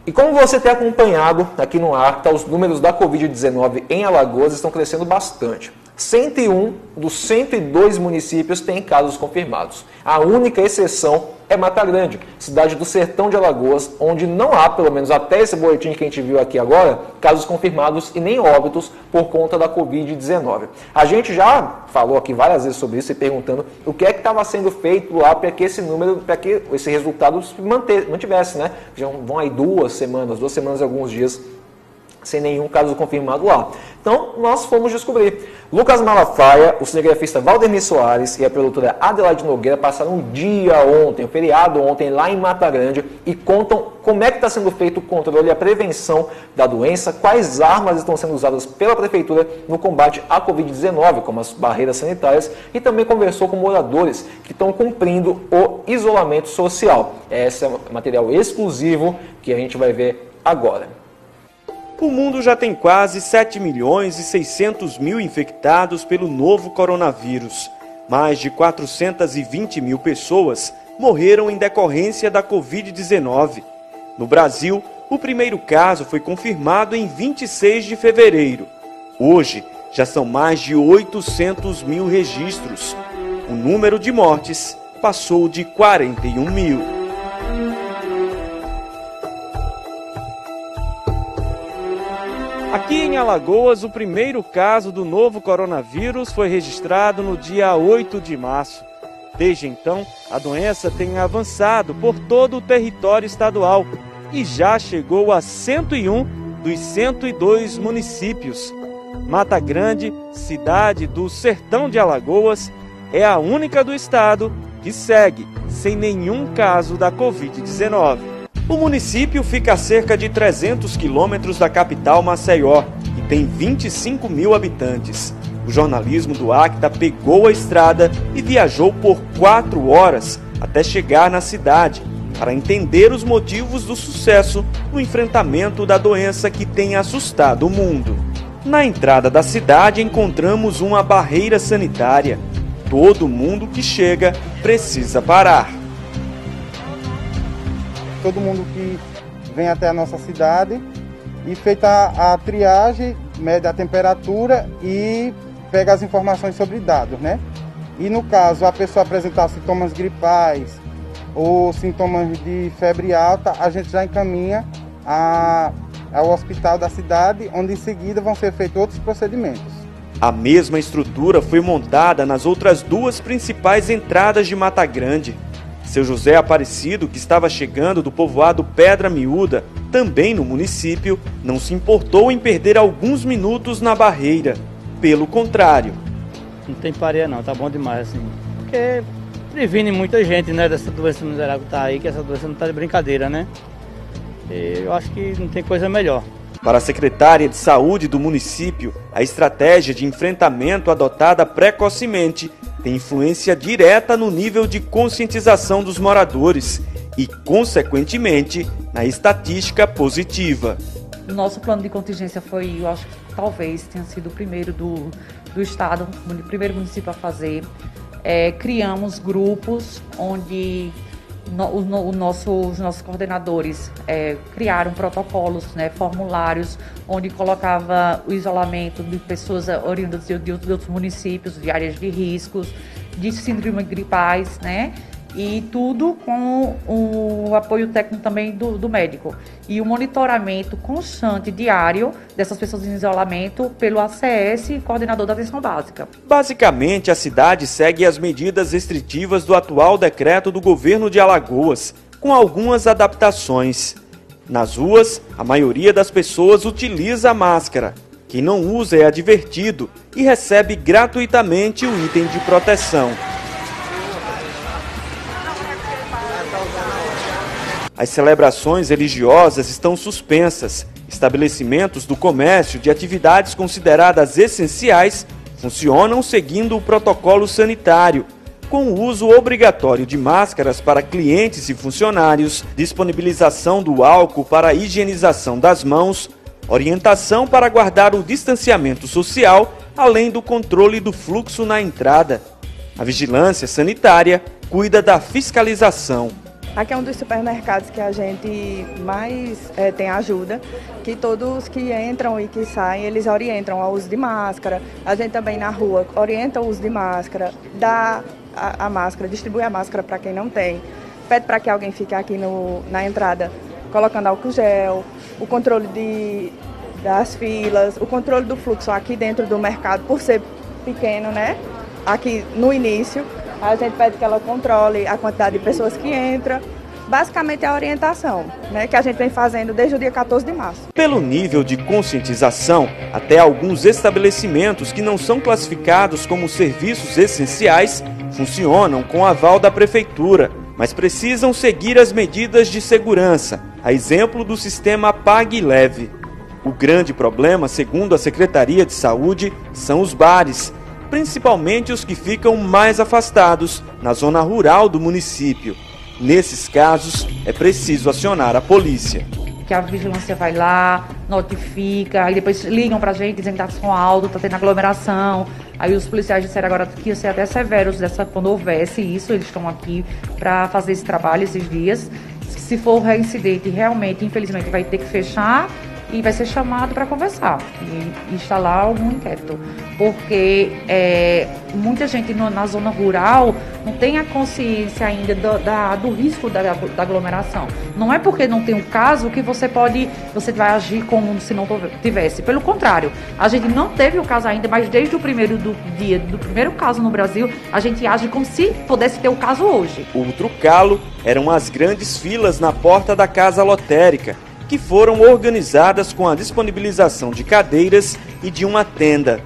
E como você tem acompanhado aqui no Acta, os números da Covid-19 em Alagoas estão crescendo bastante. 101 dos 102 municípios têm casos confirmados. A única exceção é Mata Grande, cidade do sertão de Alagoas, onde não há, pelo menos até esse boletim que a gente viu aqui agora, casos confirmados e nem óbitos por conta da Covid-19. A gente já falou aqui várias vezes sobre isso e perguntando o que é que estava sendo feito lá para que esse número, para que esse resultado se mantivesse, né? Já vão aí 2 semanas e alguns dias sem nenhum caso confirmado lá. Então, nós fomos descobrir. Lucas Malafaia, o cinegrafista Valdemir Soares e a produtora Adelaide Nogueira passaram um dia ontem, um feriado ontem, lá em Mata Grande e contam como é que está sendo feito o controle e a prevenção da doença, quais armas estão sendo usadas pela Prefeitura no combate à Covid-19, como as barreiras sanitárias, e também conversou com moradores que estão cumprindo o isolamento social. Esse é material exclusivo que a gente vai ver agora. O mundo já tem quase 7.600.000 infectados pelo novo coronavírus. Mais de 420.000 pessoas morreram em decorrência da Covid-19. No Brasil, o primeiro caso foi confirmado em 26 de fevereiro. Hoje, já são mais de 800.000 registros. O número de mortes passou de 41.000. Aqui em Alagoas, o primeiro caso do novo coronavírus foi registrado no dia 8 de março. Desde então, a doença tem avançado por todo o território estadual e já chegou a 101 dos 102 municípios. Mata Grande, cidade do sertão de Alagoas, é a única do estado que segue sem nenhum caso da Covid-19. O município fica a cerca de 300 quilômetros da capital Maceió e tem 25.000 habitantes. O jornalismo do Acta pegou a estrada e viajou por 4 horas até chegar na cidade para entender os motivos do sucesso no enfrentamento da doença que tem assustado o mundo. Na entrada da cidade encontramos uma barreira sanitária. Todo mundo que chega precisa parar. Todo mundo que vem até a nossa cidade e feita a triagem, mede a temperatura e pega as informações sobre dados, né? E no caso a pessoa apresentar sintomas gripais ou sintomas de febre alta, a gente já encaminha ao hospital da cidade, onde em seguida vão ser feitos outros procedimentos. A mesma estrutura foi montada nas outras 2 principais entradas de Mata Grande. Seu José Aparecido, que estava chegando do povoado Pedra Miúda, também no município, não se importou em perder alguns minutos na barreira. Pelo contrário. Não tem pareia não, tá bom demais assim. Porque previne muita gente, né, dessa doença miserável que tá aí, que essa doença não tá de brincadeira, né? E eu acho que não tem coisa melhor. Para a secretária de Saúde do município, a estratégia de enfrentamento adotada precocemente tem influência direta no nível de conscientização dos moradores e, consequentemente, na estatística positiva. Nosso plano de contingência foi, eu acho que talvez tenha sido o primeiro do estado, o primeiro município a fazer. Criamos grupos onde os nossos coordenadores criaram protocolos, né, formulários, onde colocava o isolamento de pessoas oriundas de outros municípios, de áreas de riscos, de síndromes gripais, né, e tudo com o apoio técnico também do médico. E o monitoramento constante, diário, dessas pessoas em isolamento pelo ACS, coordenador da atenção básica. Basicamente, a cidade segue as medidas restritivas do atual decreto do governo de Alagoas, com algumas adaptações. Nas ruas, a maioria das pessoas utiliza a máscara. Quem não usa é advertido e recebe gratuitamente o item de proteção. As celebrações religiosas estão suspensas. Estabelecimentos do comércio de atividades consideradas essenciais funcionam seguindo o protocolo sanitário, com o uso obrigatório de máscaras para clientes e funcionários, disponibilização do álcool para a higienização das mãos, orientação para guardar o distanciamento social, além do controle do fluxo na entrada. A vigilância sanitária cuida da fiscalização. Aqui é um dos supermercados que a gente mais tem ajuda, que todos que entram e que saem, eles orientam ao uso de máscara. A gente também na rua orienta o uso de máscara, dá a máscara, distribui a máscara para quem não tem, pede para que alguém fique aqui na entrada colocando álcool gel, o controle das filas, o controle do fluxo aqui dentro do mercado, por ser pequeno, né? Aqui no início, a gente pede que ela controle a quantidade de pessoas que entram. Basicamente é a orientação, né, que a gente vem fazendo desde o dia 14 de março. Pelo nível de conscientização, até alguns estabelecimentos que não são classificados como serviços essenciais funcionam com aval da Prefeitura, mas precisam seguir as medidas de segurança, a exemplo do sistema Pague Leve. O grande problema, segundo a Secretaria de Saúde, são os bares, principalmente os que ficam mais afastados, na zona rural do município. Nesses casos, é preciso acionar a polícia. Que a vigilância vai lá, notifica, aí depois ligam pra gente dizendo que tá som alto, tá tendo aglomeração. Aí os policiais disseram agora que iam ser até severos quando houvesse isso, eles estão aqui para fazer esse trabalho esses dias. Se for reincidente, realmente, infelizmente, vai ter que fechar e vai ser chamado para conversar e instalar algum inquérito. Porque muita gente na zona rural não tem a consciência ainda do risco da aglomeração. Não é porque não tem um caso que você vai agir como se não tivesse. Pelo contrário, a gente não teve o caso ainda, mas desde o primeiro dia do primeiro caso no Brasil, a gente age como se pudesse ter o caso hoje. Outro calo eram as grandes filas na porta da casa lotérica, que foram organizadas com a disponibilização de cadeiras e de uma tenda.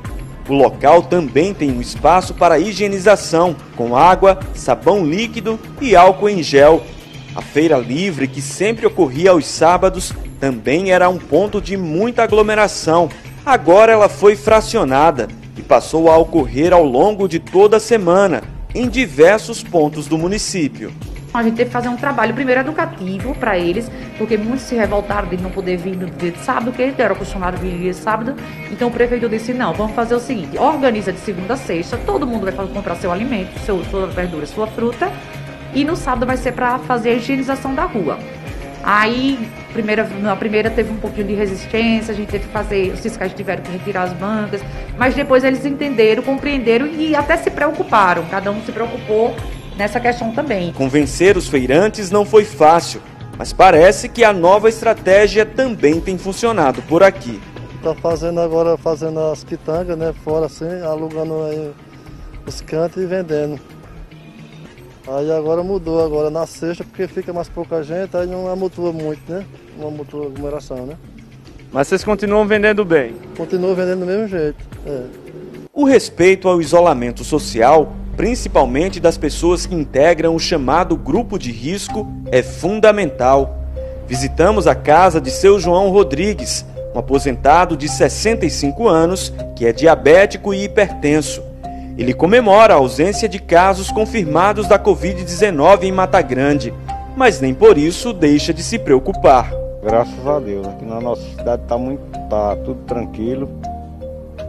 O local também tem um espaço para higienização, com água, sabão líquido e álcool em gel. A feira livre, que sempre ocorria aos sábados, também era um ponto de muita aglomeração. Agora ela foi fracionada e passou a ocorrer ao longo de toda a semana, em diversos pontos do município. A gente teve que fazer um trabalho, primeiro, educativo para eles, porque muitos se revoltaram de não poder vir no dia de sábado, porque eles eram acostumados a vir no dia de sábado. Então o prefeito disse, não, vamos fazer o seguinte, organiza de segunda a sexta, todo mundo vai comprar seu alimento, sua verdura, sua fruta, e no sábado vai ser para fazer a higienização da rua. Aí, na primeira teve um pouquinho de resistência, a gente teve que fazer, os fiscais tiveram que retirar as bancas, mas depois eles entenderam, compreenderam e até se preocuparam, cada um se preocupou nessa questão também. Convencer os feirantes não foi fácil, mas parece que a nova estratégia também tem funcionado por aqui. Está fazendo as quitangas, né, fora assim, alugando aí os cantos e vendendo. Aí agora mudou, agora na sexta, porque fica mais pouca gente, aí não amutua muito, né? Não amutua a aglomeração, né? Mas vocês continuam vendendo bem? Continuam vendendo do mesmo jeito, O respeito ao isolamento social, principalmente das pessoas que integram o chamado grupo de risco, é fundamental. Visitamos a casa de seu João Rodrigues, um aposentado de 65 anos, que é diabético e hipertenso. Ele comemora a ausência de casos confirmados da Covid-19 em Mata Grande, mas nem por isso deixa de se preocupar. Graças a Deus, aqui na nossa cidade tá tudo tranquilo.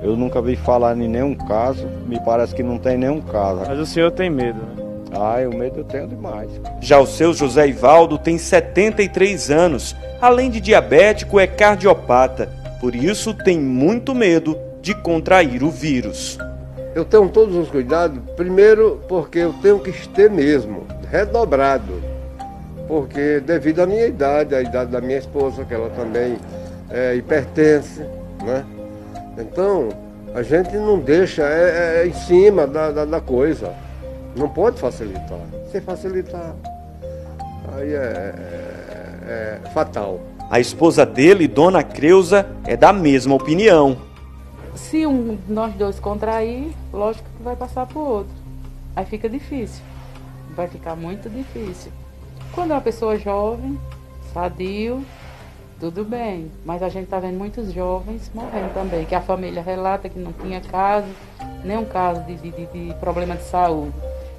Eu nunca vi falar em nenhum caso, me parece que não tem nenhum caso. Mas o senhor tem medo, né? O medo eu tenho demais. Já o seu José Ivaldo tem 73 anos, além de diabético é cardiopata, por isso tem muito medo de contrair o vírus. Eu tenho todos os cuidados, primeiro porque eu tenho que ter mesmo, redobrado, porque devido à minha idade, à idade da minha esposa, que ela também hipertense, né? Então, a gente não deixa em cima da coisa, não pode facilitar. Se facilitar, aí é fatal. A esposa dele, Dona Creuza, é da mesma opinião. Se nós dois contrair, lógico que vai passar para o outro. Aí fica difícil. Vai ficar muito difícil. Quando é uma pessoa jovem, sadio, tudo bem. Mas a gente está vendo muitos jovens morrendo também. Que a família relata que não tinha caso, nenhum caso de problema de saúde.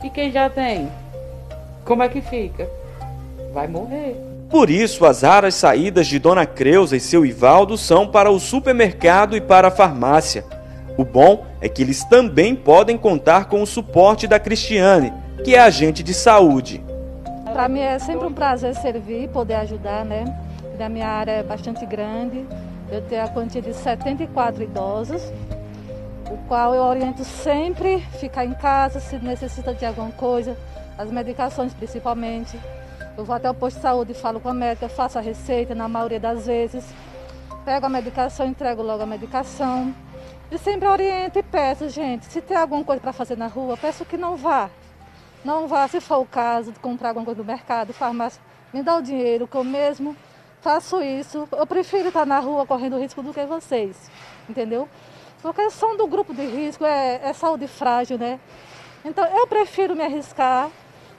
E quem já tem, como é que fica? Vai morrer. Por isso, as raras saídas de Dona Creuza e seu Ivaldo são para o supermercado e para a farmácia. O bom é que eles também podem contar com o suporte da Cristiane, que é agente de saúde. Para mim é sempre um prazer servir, poder ajudar, né? A minha área é bastante grande, eu tenho a quantia de 74 idosos, o qual eu oriento sempre ficar em casa se necessita de alguma coisa, as medicações principalmente. Eu vou até o posto de saúde e falo com a médica, faço a receita na maioria das vezes, pego a medicação, entrego logo a medicação. E sempre oriento e peço, gente, se tem alguma coisa para fazer na rua, peço que não vá. Não vá, se for o caso, de comprar alguma coisa no mercado, farmácia, me dá o dinheiro, que eu mesmo faço isso. Eu prefiro estar na rua correndo risco do que vocês, entendeu? Porque são do grupo de risco, é saúde frágil, né? Então eu prefiro me arriscar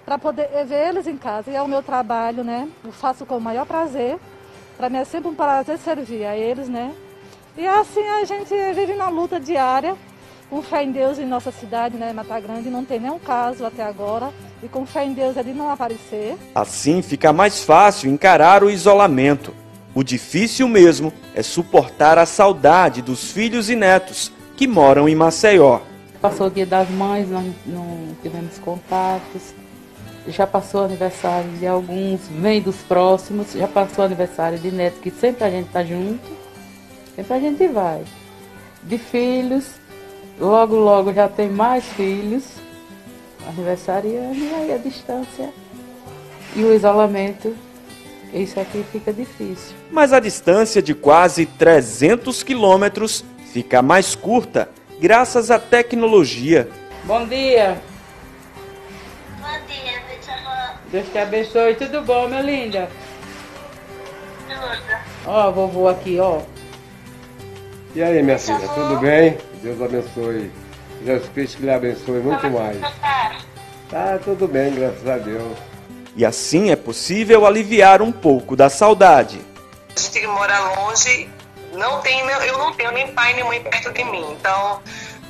para poder ver eles em casa. E é o meu trabalho, né? Eu faço com o maior prazer. Para mim é sempre um prazer servir a eles, né? E assim a gente vive na luta diária, com fé em Deus em nossa cidade, né, Mata Grande, não tem nenhum caso até agora, e com fé em Deus é de não aparecer. Assim fica mais fácil encarar o isolamento. O difícil mesmo é suportar a saudade dos filhos e netos que moram em Maceió. Passou o Dia das Mães, nós não tivemos contatos. Já passou o aniversário de alguns, vem dos próximos, já passou o aniversário de netos, que sempre a gente está junto, sempre a gente vai. De filhos, logo, logo já tem mais filhos, aniversariando, e aí a distância e o isolamento, isso aqui fica difícil. Mas a distância de quase 300 quilômetros fica mais curta, graças à tecnologia. Bom dia. Bom dia, Deus te abençoe. Tudo bom, minha linda? Tudo. Ó, vovô aqui, ó. E aí, minha filha, tudo bem? Deus abençoe. Jesus Cristo que lhe abençoe muito mais. Tá tudo bem, graças a Deus. E assim é possível aliviar um pouco da saudade. A gente mora longe, eu não tenho nem pai nem mãe perto de mim. Então,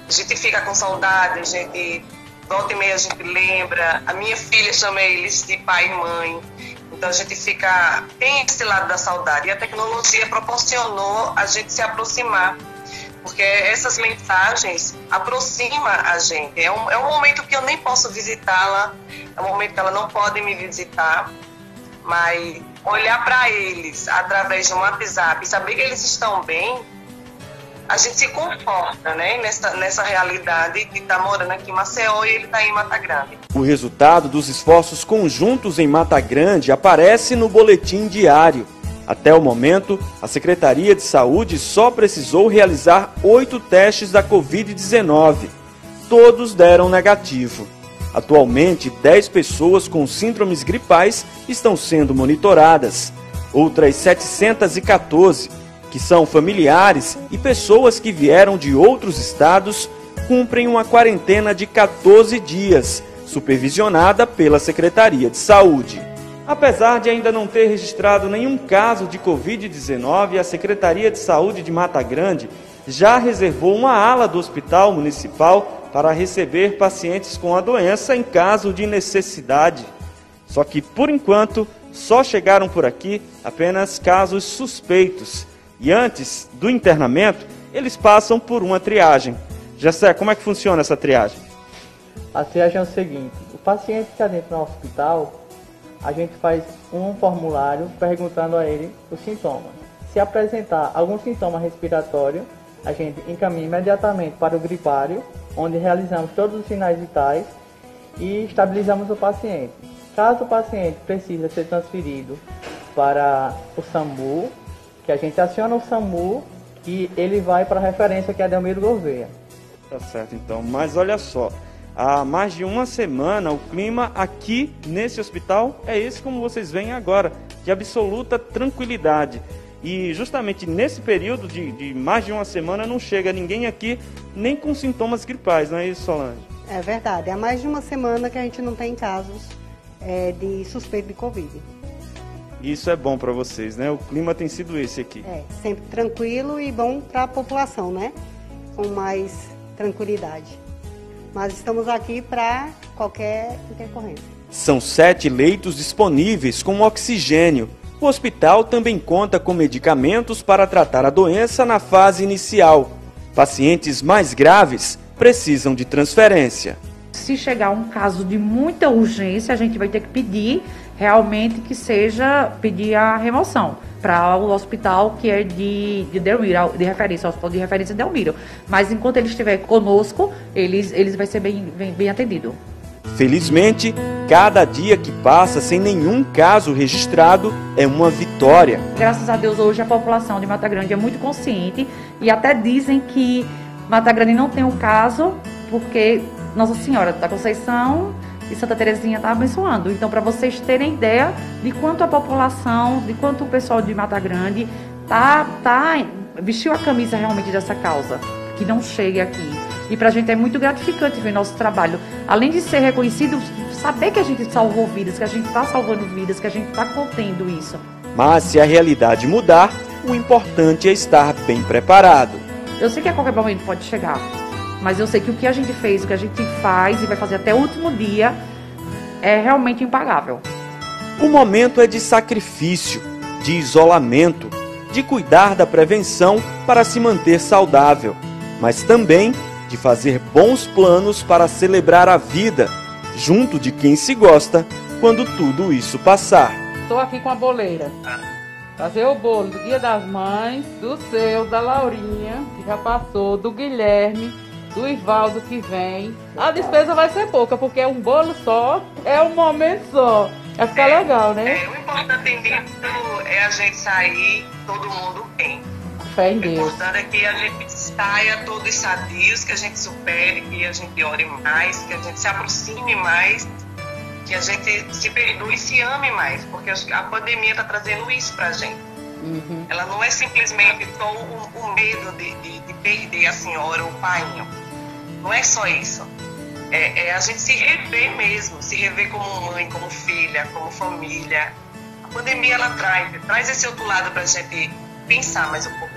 a gente fica com saudade, a gente volta e meia a gente lembra. A minha filha chama eles de pai e mãe. Então a gente tem esse lado da saudade. E a tecnologia proporcionou a gente se aproximar. Porque essas mensagens aproximam a gente. É um momento que eu nem posso visitá-la, é um momento que ela não pode me visitar, mas olhar para eles através de um WhatsApp e saber que eles estão bem, a gente se conforta, né, nessa realidade de estar morando aqui em Maceió e ele está em Mata Grande. O resultado dos esforços conjuntos em Mata Grande aparece no boletim diário. Até o momento, a Secretaria de Saúde só precisou realizar 8 testes da Covid-19. Todos deram negativo. Atualmente, 10 pessoas com síndromes gripais estão sendo monitoradas. Outras 714, que são familiares e pessoas que vieram de outros estados, cumprem uma quarentena de 14 dias, supervisionada pela Secretaria de Saúde. Apesar de ainda não ter registrado nenhum caso de Covid-19, a Secretaria de Saúde de Mata Grande já reservou uma ala do Hospital Municipal para receber pacientes com a doença em caso de necessidade. Só que, por enquanto, só chegaram por aqui apenas casos suspeitos. E antes do internamento, eles passam por uma triagem. Jessé, como é que funciona essa triagem? A triagem é o seguinte: o paciente que está dentro do hospital, a gente faz um formulário perguntando a ele os sintomas. Se apresentar algum sintoma respiratório, a gente encaminha imediatamente para o gripário, onde realizamos todos os sinais vitais e estabilizamos o paciente. Caso o paciente precise ser transferido para o SAMU, que a gente aciona o SAMU e ele vai para a referência, que é a Delmiro Gouveia. Tá certo, então. Mas olha só, há mais de uma semana o clima aqui nesse hospital é esse como vocês veem agora, de absoluta tranquilidade. E justamente nesse período de mais de uma semana não chega ninguém aqui nem com sintomas gripais, não é isso, Solange? É verdade, há mais de uma semana que a gente não tem casos de suspeito de Covid. Isso é bom para vocês, né? O clima tem sido esse aqui. É, sempre tranquilo e bom para a população, né? Com mais tranquilidade. Mas estamos aqui para qualquer intercorrência. São 7 leitos disponíveis com oxigênio. O hospital também conta com medicamentos para tratar a doença na fase inicial. Pacientes mais graves precisam de transferência. Se chegar um caso de muita urgência, a gente vai ter que pedir realmente que seja pedir a remoção para o hospital que é de Delmiro, de referência, o hospital de referência de Delmiro. Mas enquanto ele estiver conosco, eles vai ser bem atendido. Felizmente, cada dia que passa sem nenhum caso registrado é uma vitória. Graças a Deus, hoje a população de Mata Grande é muito consciente e até dizem que Mata Grande não tem um caso porque Nossa Senhora da Conceição e Santa Terezinha está abençoando. Então, para vocês terem ideia de quanto a população, de quanto o pessoal de Mata Grande vestiu a camisa realmente dessa causa, que não chegue aqui. E para a gente é muito gratificante ver nosso trabalho. Além de ser reconhecido, saber que a gente salvou vidas, que a gente está salvando vidas, que a gente está contendo isso. Mas se a realidade mudar, o importante é estar bem preparado. Eu sei que a qualquer momento pode chegar, mas eu sei que o que a gente fez, o que a gente faz e vai fazer até o último dia é realmente impagável. O momento é de sacrifício, de isolamento, de cuidar da prevenção para se manter saudável, mas também de fazer bons planos para celebrar a vida, junto de quem se gosta, quando tudo isso passar. Estou aqui com a boleira. Fazer o bolo do Dia das Mães, do seu, da Laurinha, que já passou, do Guilherme, do Ivaldo que vem. A despesa vai ser pouca, porque é um bolo só, é um momento só. Vai ficar legal, né? O importante é a gente sair, todo mundo bem. Fé em Deus. O importante é que a gente saia todos sadios, que a gente supere, que a gente ore mais, que a gente se aproxime mais, que a gente se perdoe e se ame mais, porque a pandemia está trazendo isso pra gente. Uhum. Ela não é simplesmente só o medo de perder a senhora ou o pai. Não é só isso. É a gente se rever mesmo, se rever como mãe, como filha, como família. A pandemia ela traz esse outro lado pra gente pensar mais um pouco.